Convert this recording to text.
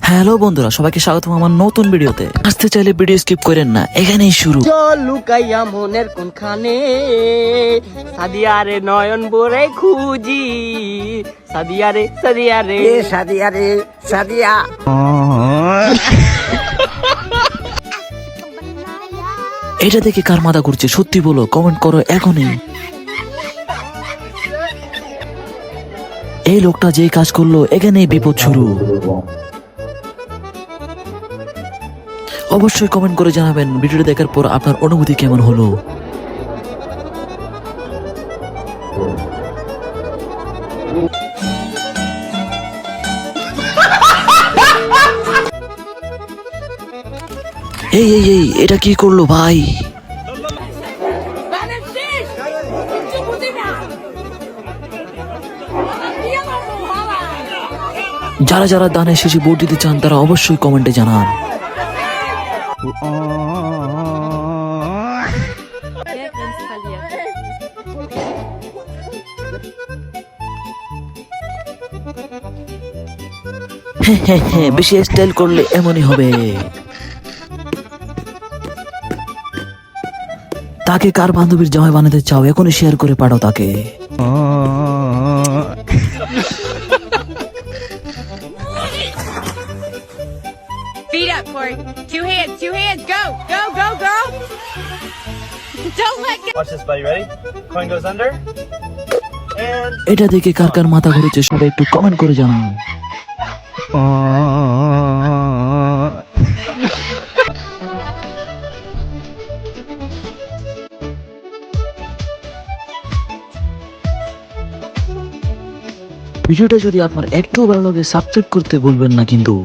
Hello বন্ধুরা, সবাইকে স্বাগতম আমার নতুন ভিডিওতে। আসতে চাইলে ভিডিও স্কিপ করেন না, এখানেই শুরু। চল লুকাইয়া মনের কোনখানে সাদিয়ারে নয়ন বরে খুঁজি সাদিয়ারে সাদিয়ারে সাদিয়া রে সাদিয়া। এটা দেখে কার মাথা ঘুরছে সত্যি বলো, কমেন্ট করো এখনই। এই লোকটা যেই কাজ করলো এখানেই বিপদ শুরু। অবশ্যই কমেন্ট করে জানাবেন ভিডিওটি দেখার পর আপনার অনুভূতি কেমন হলো। এই এই এই এটা কি করলো ভাই? যারা যারা দানের শেষে ভোট দিতে চান তারা অবশ্যই কমেন্টে জানান। হ্যাঁ, বেশি স্টাইল করলে এমনই হবে। তাকে কার বান্ধবীর জামাই বানাতে চাও এখনই শেয়ার করে পাঠাও তাকে। Feet up, Corey. Two hands, go, go, go, go. Don't let go. Watch this, buddy. Ready? Coin goes under. And এটা দেখে কার কার মাথা ঘুরেছে সবাই একটু কমেন্ট করে জানান। ভিডিওটা যদি আপনার একটু ভালো লাগে সাবস্ক্রাইব করতে ভুলবেন না কিন্তু।